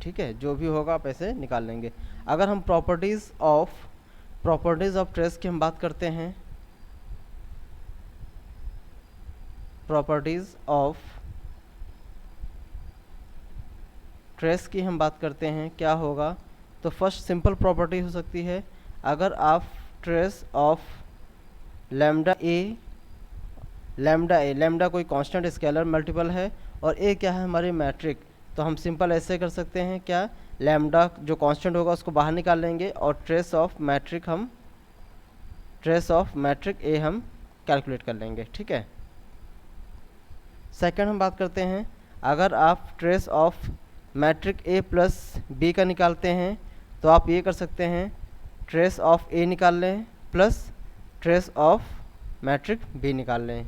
ठीक है। जो भी होगा आप ऐसे निकाल लेंगे। अगर हम प्रॉपर्टीज़ ऑफ ट्रेस की हम बात करते हैं, प्रॉपर्टीज़ ऑफ ट्रेस की हम बात करते हैं, क्या होगा। तो फर्स्ट सिंपल प्रॉपर्टी हो सकती है, अगर आप ट्रेस ऑफ लैम्डा कोई कांस्टेंट स्केलर मल्टीपल है और ए क्या है हमारी मैट्रिक, तो हम सिंपल ऐसे कर सकते हैं, क्या लैम्डा जो कांस्टेंट होगा उसको बाहर निकाल लेंगे और ट्रेस ऑफ मैट्रिक ए हम कैलकुलेट कर लेंगे, ठीक है। सेकंड हम बात करते हैं, अगर आप trace of matrix a plus b का निकालते हैं तो आप ये कर सकते हैं, ट्रेस ऑफ ए निकाल लें plus trace of matrix b निकाल लें,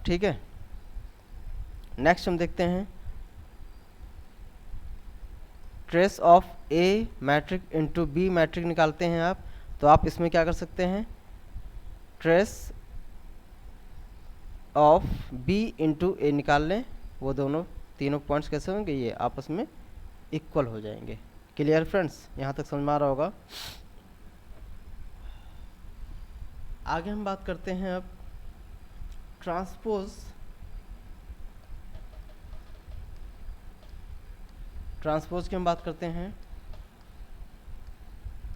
ठीक है। नेक्स्ट हम देखते हैं trace of A matrix into b matrix निकालते हैं आप, तो आप इसमें क्या कर सकते हैं, ट्रेस ऑफ बी इंटू ए निकाल लें। वो दोनों तीनों पॉइंट्स कैसे होंगे, ये आपस में इक्वल हो जाएंगे। क्लियर फ्रेंड्स, यहाँ तक समझ में आ रहा होगा। आगे हम बात करते हैं अब ट्रांसपोज की हम बात करते हैं।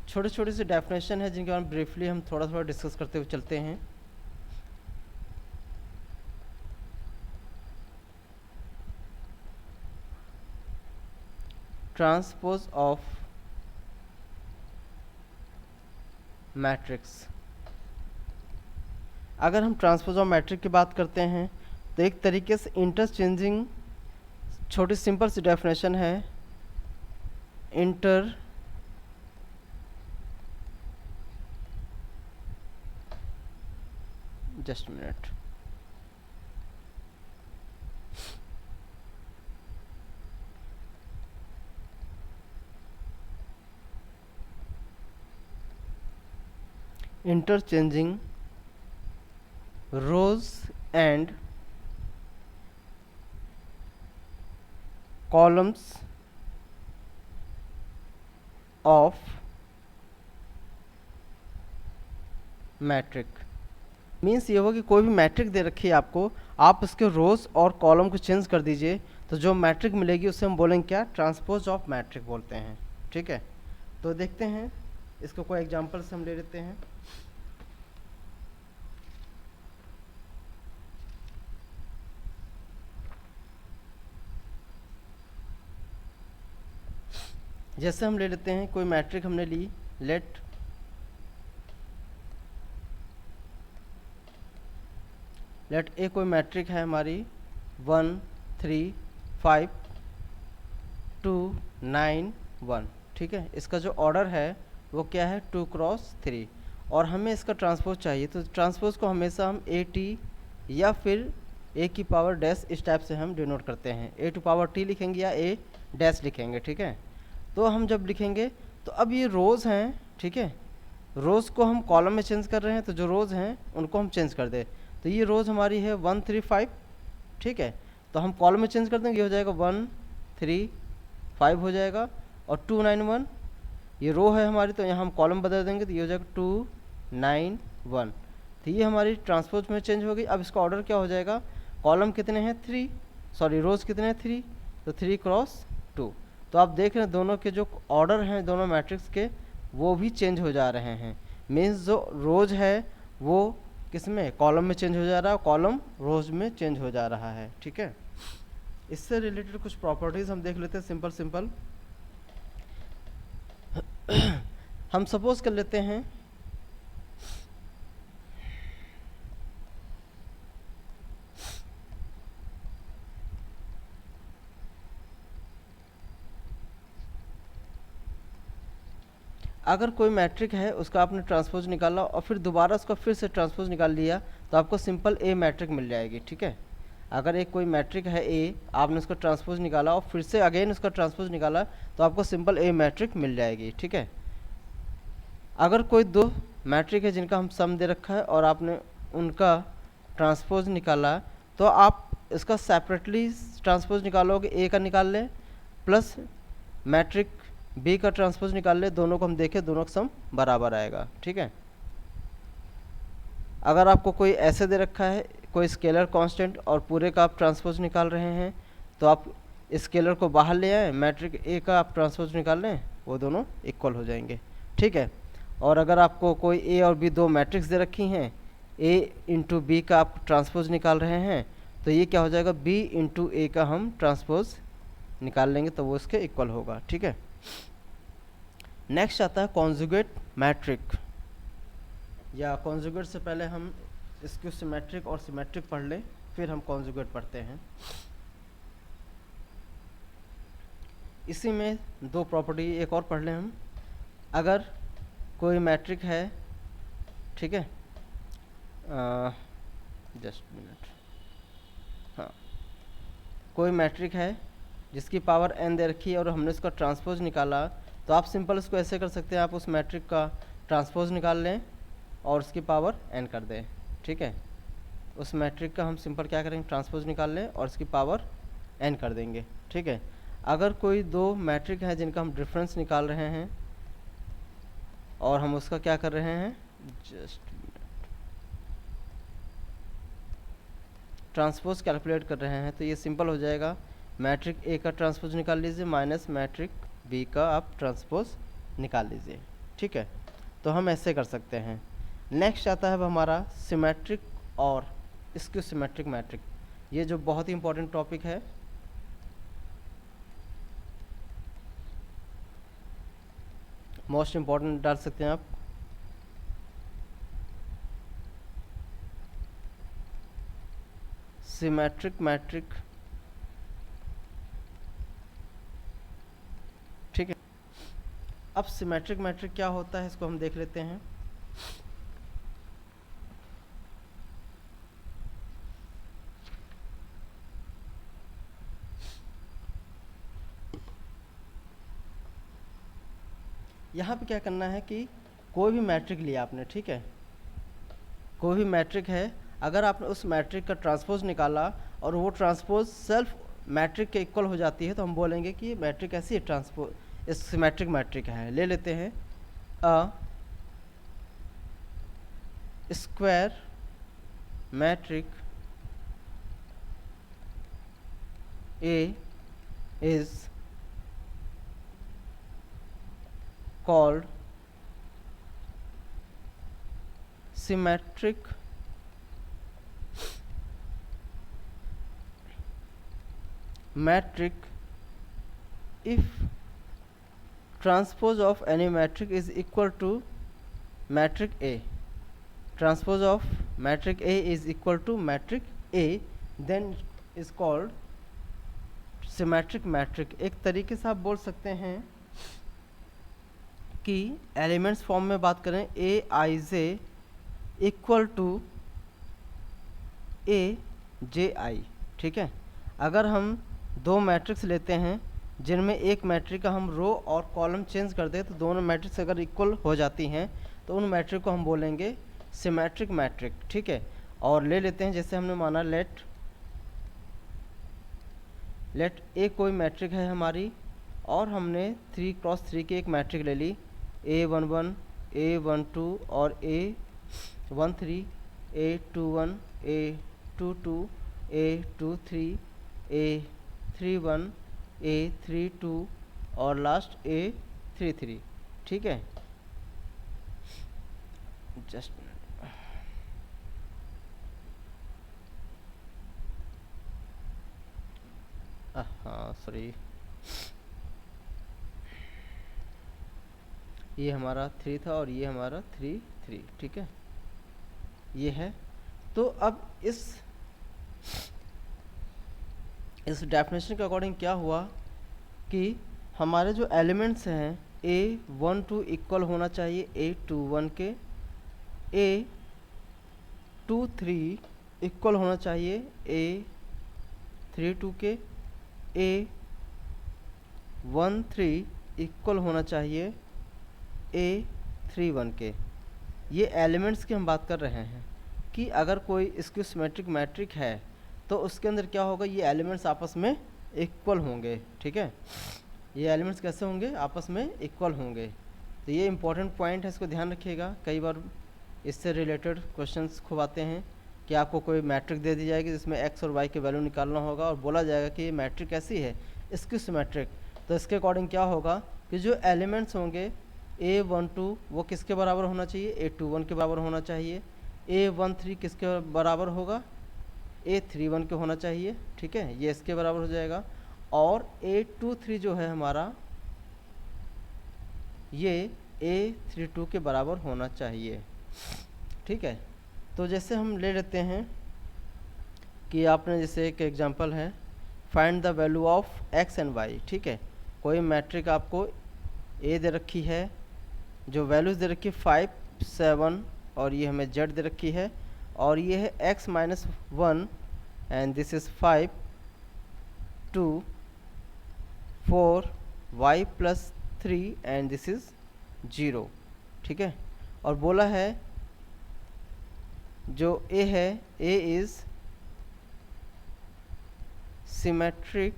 छोटे छोटे से डेफिनेशन है जिनके बारे में ब्रीफली हम थोड़ा थोड़ा डिस्कस करते हुए चलते हैं। ट्रांसपोज ऑफ मैट्रिक्स, अगर हम ट्रांसपोज ऑफ मैट्रिक की बात करते हैं तो एक तरीके से इंटरचेंजिंग छोटी सिंपल सी डेफिनेशन है, just minute, interchanging rows and columns of matrix. Means ये होगा कि कोई भी मैट्रिक दे रखी है आपको, आप उसके रोज और कॉलम को चेंज कर दीजिए तो जो मैट्रिक मिलेगी उसे हम बोलेंगे क्या, ट्रांसपोज ऑफ मैट्रिक बोलते हैं, ठीक है। तो देखते हैं इसको, कोई एग्जांपल से हम ले लेते हैं। जैसे हम ले लेते हैं कोई मैट्रिक हमने ली, लेट ए कोई मैट्रिक है हमारी 1 3 5 2 9 1, ठीक है। इसका जो ऑर्डर है वो क्या है 2 क्रॉस 3। और हमें इसका ट्रांसपोज चाहिए, तो ट्रांसपोज को हमेशा हम ए टी या फिर ए की पावर डैश इस टाइप से हम डिनोट करते हैं, ए टू पावर टी लिखेंगे या ए डैश लिखेंगे, ठीक है। तो हम जब लिखेंगे तो अब ये रोज़ हैं, ठीक है, रोज़ को हम कॉलम में चेंज कर रहे हैं, तो जो रोज़ हैं उनको हम चेंज कर दें। तो ये रोज़ हमारी है 1 3 5, ठीक है, तो हम कॉलम में चेंज कर देंगे, ये हो जाएगा 1 3 5 हो जाएगा, और 2 9 1 ये रो है हमारी, तो यहाँ हम कॉलम बदल देंगे, तो ये हो जाएगा 2 9 1। तो ये हमारी ट्रांसपोज में चेंज हो गई। अब इसका ऑर्डर क्या हो जाएगा, कॉलम कितने हैं 3, सॉरी रोज़ कितने हैं 3, तो 3 क्रॉस 2। तो आप देख रहे हैं दोनों के जो ऑर्डर हैं दोनों मैट्रिक्स के वो भी चेंज हो जा रहे हैं। मीन्स जो रोज़ है वो किस में, कॉलम में चेंज हो जा रहा है, कॉलम रोज़ में चेंज हो जा रहा है, ठीक है। इससे रिलेटेड कुछ प्रॉपर्टीज़ हम देख लेते हैं सिंपल सिंपल। हम सपोज कर लेते हैं अगर कोई मैट्रिक है उसका आपने ट्रांसपोज निकाला और फिर दोबारा उसका फिर से ट्रांसपोज निकाल लिया तो आपको सिंपल ए मैट्रिक मिल जाएगी, ठीक है। अगर एक कोई मैट्रिक है ए, आपने उसका ट्रांसपोज निकाला और फिर से अगेन उसका ट्रांसपोज निकाला तो आपको सिंपल ए मैट्रिक मिल जाएगी, ठीक है। अगर कोई दो मैट्रिक है जिनका हम सम दे रखा है और आपने उनका ट्रांसपोज निकाला तो आप इसका सेपरेटली ट्रांसपोज निकालोगे, ए का निकाल लें प्लस मैट्रिक बी का ट्रांसपोज निकाल ले, दोनों को हम देखें दोनों का सम बराबर आएगा, ठीक है। अगर आपको कोई ऐसे दे रखा है कोई स्केलर कांस्टेंट और पूरे का आप ट्रांसपोज निकाल रहे हैं तो आप स्केलर को बाहर ले आएँ, मैट्रिक ए का आप ट्रांसपोज निकाल लें, वो दोनों इक्वल हो जाएंगे, ठीक है। और अगर आपको कोई ए और बी दो मैट्रिक्स दे रखी हैं, ए इंटू बी का आप ट्रांसपोज निकाल रहे हैं तो ये क्या हो जाएगा, बी इंटू ए का हम ट्रांसपोज निकाल लेंगे तो वो इसके इक्वल होगा, ठीक है। नेक्स्ट आता है कॉन्जुगेट मैट्रिक, या कॉन्जुगेट से पहले हम इसको सिमेट्रिक और सिमेट्रिक पढ़ लें फिर हम कॉन्जुगेट पढ़ते हैं। इसी में दो प्रॉपर्टी एक और पढ़ लें हम। अगर कोई मैट्रिक है, ठीक है, जस्ट मिनट, हाँ, कोई मैट्रिक है जिसकी पावर n दे रखी है और हमने इसका ट्रांसपोज निकाला तो आप सिंपल इसको ऐसे कर सकते हैं, आप उस मैट्रिक का ट्रांसपोज निकाल लें और उसकी पावर n कर दें, ठीक है। उस मैट्रिक का हम सिंपल क्या करेंगे, ट्रांसपोज निकाल लें और उसकी पावर n कर देंगे, ठीक है। अगर कोई दो मैट्रिक है जिनका हम डिफरेंस निकाल रहे हैं और हम उसका क्या कर रहे हैं, जस्ट ट्रांसपोज कैलकुलेट कर रहे हैं तो ये सिंपल हो जाएगा, मैट्रिक ए का ट्रांसपोज निकाल लीजिए माइनस मैट्रिक बी का आप ट्रांसपोज निकाल लीजिए, ठीक है। तो हम ऐसे कर सकते हैं। नेक्स्ट आता है अब हमारा सिमेट्रिक और स्क्यू सिमेट्रिक मैट्रिक, ये जो बहुत ही इंपॉर्टेंट टॉपिक है। मोस्ट इम्पॉर्टेंट डाल सकते हैं आप। सिमेट्रिक मैट्रिक, ठीक है। अब सिमेट्रिक मैट्रिक क्या होता है इसको हम देख लेते हैं। यहाँ पे क्या करना है कि कोई भी मैट्रिक लिया आपने, ठीक है, कोई भी मैट्रिक है, अगर आपने उस मैट्रिक का ट्रांसपोज निकाला और वो ट्रांसपोज सेल्फ मैट्रिक के इक्वल हो जाती है तो हम बोलेंगे कि मैट्रिक ऐसी ट्रांसपोज इस सिमेट्रिक मैट्रिक है। ले लेते हैं a square matrix a is called symmetric metric if transpose of any metric is equal to metric A. Transpose of metric A is equal to metric A, then is called symmetric metric. एक तरीके से आप बोल सकते हैं कि elements form में बात करें ए आई जे इक्वल टू ए जे आई, ठीक है। अगर हम दो मैट्रिक्स लेते हैं जिनमें एक मैट्रिक का हम रो और कॉलम चेंज कर दें तो दोनों मैट्रिक्स अगर इक्वल हो जाती हैं तो उन मैट्रिक को हम बोलेंगे सिमेट्रिक मैट्रिक, ठीक है। और ले लेते हैं, जैसे हमने माना लेट ए कोई मैट्रिक है हमारी और हमने 3×3 की एक मैट्रिक ले ली, A11 A12 और A13 A21 A22 A23 A31 A32 और लास्ट A33, ठीक है। जस्ट हाँ सॉरी, ये हमारा 3 था और ये हमारा 3, ठीक है, ये है। तो अब इस डेफिनेशन के अकॉर्डिंग क्या हुआ कि हमारे जो एलिमेंट्स हैं A12 इक्वल होना चाहिए A21 के, A23 इक्वल होना चाहिए A32 के, A13 इक्वल होना चाहिए A31 के। ये एलिमेंट्स की हम बात कर रहे हैं कि अगर कोई इसकी सिमेट्रिक मैट्रिक है तो उसके अंदर क्या होगा, ये एलिमेंट्स आपस में इक्वल होंगे, ठीक है। ये एलिमेंट्स कैसे होंगे, आपस में इक्वल होंगे। तो ये इंपॉर्टेंट पॉइंट है, इसको ध्यान रखिएगा। कई बार इससे रिलेटेड क्वेश्चंस खूब आते हैं कि आपको कोई मैट्रिक दे दी जाएगी जिसमें एक्स और वाई के वैल्यू निकालना होगा और बोला जाएगा कि ये मैट्रिक कैसी है, इसकी सिमेट्रिक। तो इसके अकॉर्डिंग क्या होगा कि जो एलिमेंट्स होंगे A12 वो किसके बराबर होना चाहिए, A21 के बराबर होना चाहिए। A13 किसके बराबर होगा, A31 के होना चाहिए, ठीक है, ये इसके बराबर हो जाएगा। और A23 जो है हमारा, ये A32 के बराबर होना चाहिए, ठीक है। तो जैसे हम ले लेते हैं कि आपने जैसे एक एग्जांपल है, find the value of x and y, ठीक है। कोई मैट्रिक आपको ए दे रखी है, जो वैल्यूज़ दे रखी है 5, 7 और ये हमें जेड दे रखी है, और ये है x-1 and this is 5, 2, 4 y+3 and this is 0, ठीक है। और बोला है जो a है, a is symmetric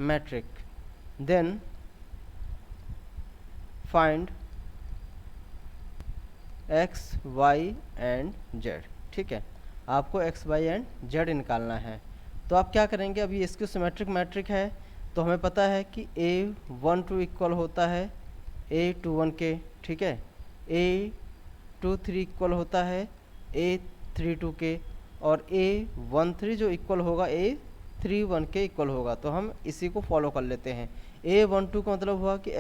matrix, then find x y and z, ठीक है। आपको एक्स वाई एंड जेड निकालना है। तो आप क्या करेंगे, अभी इसकी सिमेट्रिक मैट्रिक है तो हमें पता है कि A12 इक्वल होता है A21 के, ठीक है, A23 इक्वल होता है A32 के, और A13 जो इक्वल होगा A31 के इक्वल होगा। तो हम इसी को फॉलो कर लेते हैं। A12 का मतलब हुआ कि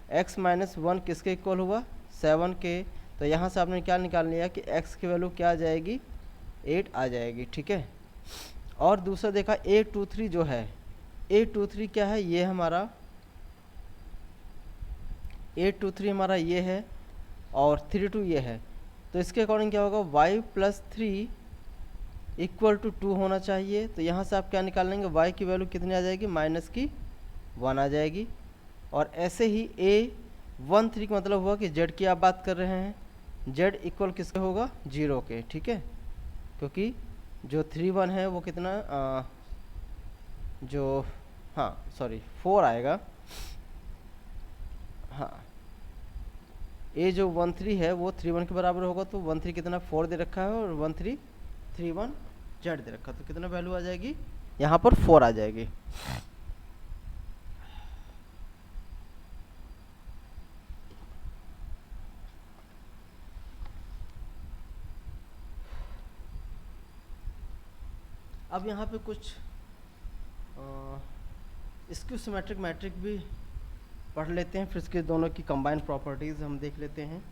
x-1 किसके इक्वल हुआ, 7 के। तो यहाँ से आपने क्या निकाल लिया कि x की वैल्यू क्या आ जाएगी, 8 आ जाएगी, ठीक है। और दूसरा देखा A23 जो है, A23 क्या है, ये हमारा A23 हमारा ये है और 32 ये है। तो इसके अकॉर्डिंग क्या होगा, y+3 इक्वल टू 2 होना चाहिए। तो यहाँ से आप क्या निकाल लेंगे, y की वैल्यू कितनी आ जाएगी, -1 आ जाएगी। और ऐसे ही A13 का मतलब हुआ कि z की आप बात कर रहे हैं, z इक्वल किसके होगा, 0 के, ठीक है। क्योंकि जो 31 है वो कितना जो 4 आएगा। हाँ, ए जो 13 है वो 31 के बराबर होगा, तो 13 कितना 4 दे रखा है और 13 31 जेड दे रखा है। तो कितना वैल्यू आ जाएगी, यहाँ पर 4 आ जाएगी। अब यहाँ पे कुछ स्क्यू सिमेट्रिक मैट्रिक भी पढ़ लेते हैं, फिर इसके दोनों की कंबाइंड प्रॉपर्टीज़ हम देख लेते हैं।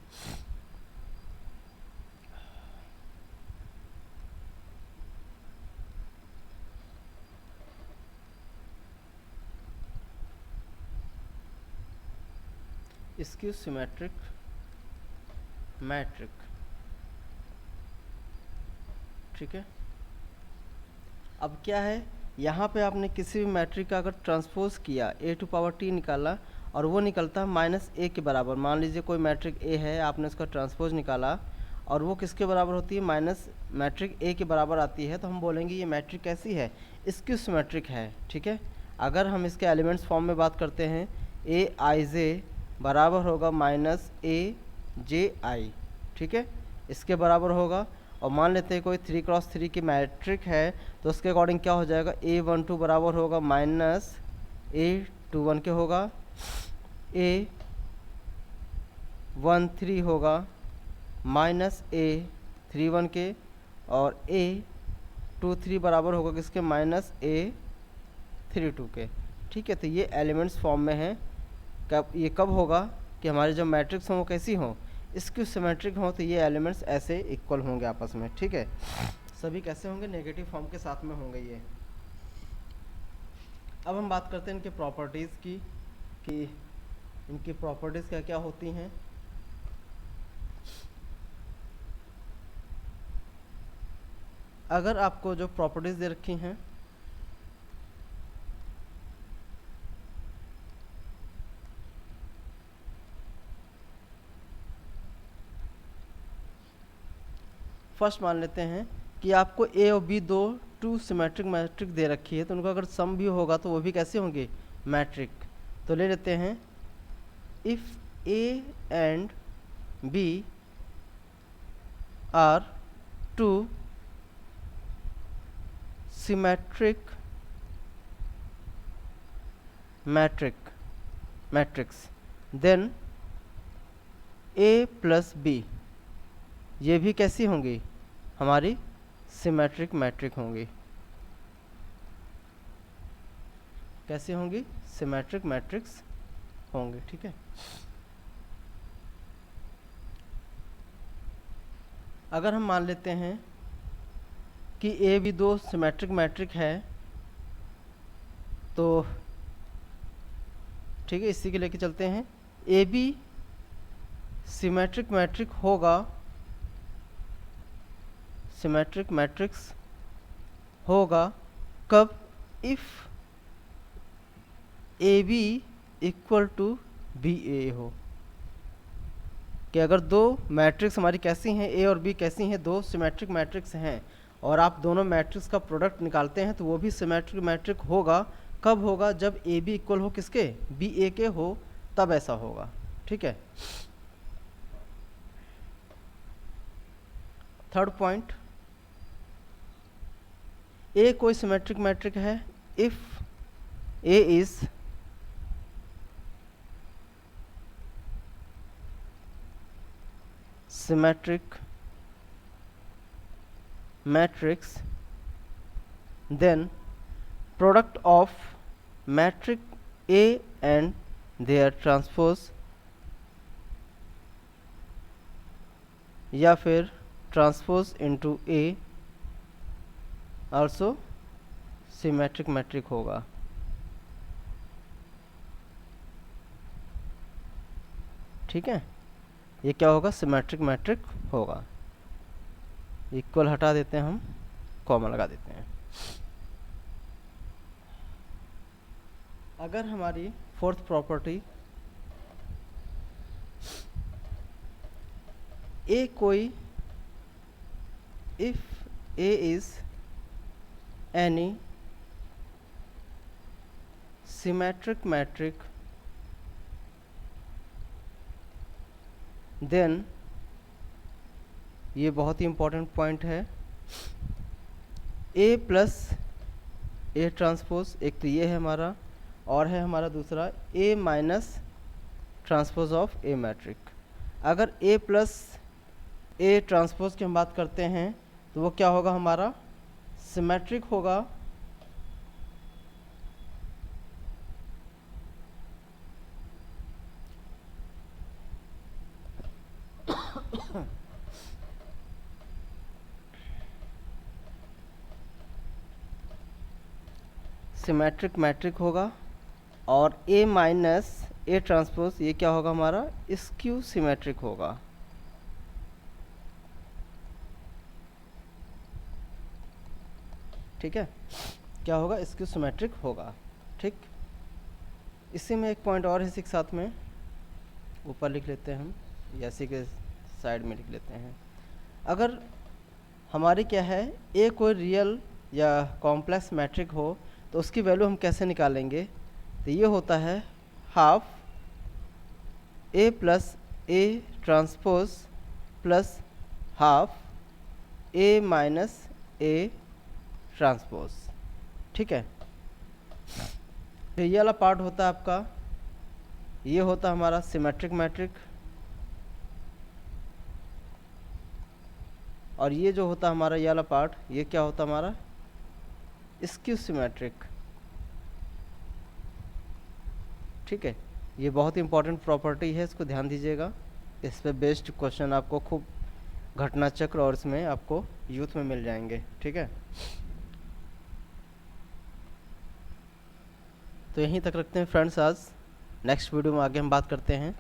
स्क्यू सिमेट्रिक मैट्रिक, ठीक है। अब क्या है, यहाँ पे आपने किसी भी मैट्रिक का अगर ट्रांसपोज किया a⁻t निकाला और वो निकलता है -a के बराबर। मान लीजिए कोई मैट्रिक a है, आपने उसका ट्रांसपोज निकाला और वो किसके बराबर होती है, माइनस मैट्रिक a के बराबर आती है, तो हम बोलेंगे ये मैट्रिक कैसी है, स्क्यू सिमेट्रिक है, ठीक है। अगर हम इसके एलिमेंट्स फॉर्म में बात करते हैं, aij बराबर होगा -aj, ठीक है, इसके बराबर होगा। और मान लेते हैं कोई 3×3 की मैट्रिक है, तो उसके अकॉर्डिंग क्या हो जाएगा, a12 बराबर होगा -a21 के होगा, a13 होगा -a31 के, और a23 बराबर होगा किसके, -a32 के, ठीक है। तो ये एलिमेंट्स फॉर्म में है। ये कब होगा कि हमारे जो मैट्रिक्स हों वो कैसी हों, स्क्यू सिमेट्रिक हों, तो ये एलिमेंट्स ऐसे इक्वल होंगे आपस में, ठीक है। सभी कैसे होंगे, नेगेटिव फॉर्म के साथ में होंगे ये। अब हम बात करते हैं इनके प्रॉपर्टीज़ की, कि इनकी प्रॉपर्टीज़ क्या क्या होती हैं। अगर आपको जो प्रॉपर्टीज़ दे रखी हैं, फर्स्ट मान लेते हैं कि आपको ए और बी दो टू सिमेट्रिक मैट्रिक दे रखी है, तो उनका अगर सम भी होगा तो वो भी कैसे होंगे, मैट्रिक। तो ले लेते हैं, if a and b are two symmetric matrix, then a plus b ये भी कैसी होंगी, हमारी सिमेट्रिक मैट्रिक होंगी। कैसे होंगी, सिमेट्रिक मैट्रिक्स होंगे, ठीक है। अगर हम मान लेते हैं कि ए भी दो सिमेट्रिक मैट्रिक है, तो ठीक है, इसी के लेके चलते हैं। ए बी सिमेट्रिक मैट्रिक होगा, सिमेट्रिक मैट्रिक्स होगा कब, if A B equal to B A हो, कि अगर दो मैट्रिक्स हमारी कैसी हैं, ए और बी कैसी हैं, दो सिमेट्रिक मैट्रिक्स हैं, और आप दोनों मैट्रिक्स का प्रोडक्ट निकालते हैं, तो वो भी सिमेट्रिक मैट्रिक होगा। कब होगा, जब ए बी इक्वल हो किसके, बी ए के हो, तब ऐसा होगा, ठीक है। थर्ड पॉइंट, ए कोई सिमेट्रिक मैट्रिक है if A is symmetric matrix, then product of matrix A and their transpose, या फिर transpose into A also symmetric matrix होगा, ठीक है। ये क्या होगा, सिमेट्रिक मैट्रिक होगा। इक्वल हटा देते हैं हम, कॉमा लगा देते हैं। अगर हमारी फोर्थ प्रॉपर्टी, ए कोई, if a is any symmetric matrix, then, ये बहुत ही इम्पोर्टेंट पॉइंट है, ए प्लस ए ट्रांसपोज, एक तो ये है हमारा, और है हमारा दूसरा A minus transpose of A matrix. अगर ए प्लस ए ट्रांसपोज की हम बात करते हैं, तो वो क्या होगा, हमारा सिमेट्रिक होगा, सिमेट्रिक मैट्रिक होगा, और ए माइनस ए ट्रांसपोज ये क्या होगा हमारा, स्क्यू सिमेट्रिक होगा। ठीक है, क्या होगा, स्क्यू सिमेट्रिक होगा। ठीक, इसी में एक पॉइंट और है, इसी के साथ में ऊपर लिख लेते हैं हम, या इसी के साइड में लिख लेते हैं। अगर हमारी क्या है, ए कोई रियल या कॉम्प्लेक्स मैट्रिक हो तो उसकी वैल्यू हम कैसे निकालेंगे, तो ये होता है half A plus A transpose plus half A minus A transpose. ठीक है, तो ये वाला पार्ट होता है आपका, ये होता है हमारा सिमेट्रिक मैट्रिक, और ये जो होता है हमारा ये वाला पार्ट, ये क्या होता है हमारा, स्क्यू सिमेट्रिक। ठीक है, ये बहुत ही इंपॉर्टेंट प्रॉपर्टी है, इसको ध्यान दीजिएगा। इस पे बेस्ड क्वेश्चन आपको खूब घटना चक्र और इसमें आपको यूथ में मिल जाएंगे। ठीक है, तो यहीं तक रखते हैं फ्रेंड्स आज। नेक्स्ट वीडियो में आगे हम बात करते हैं।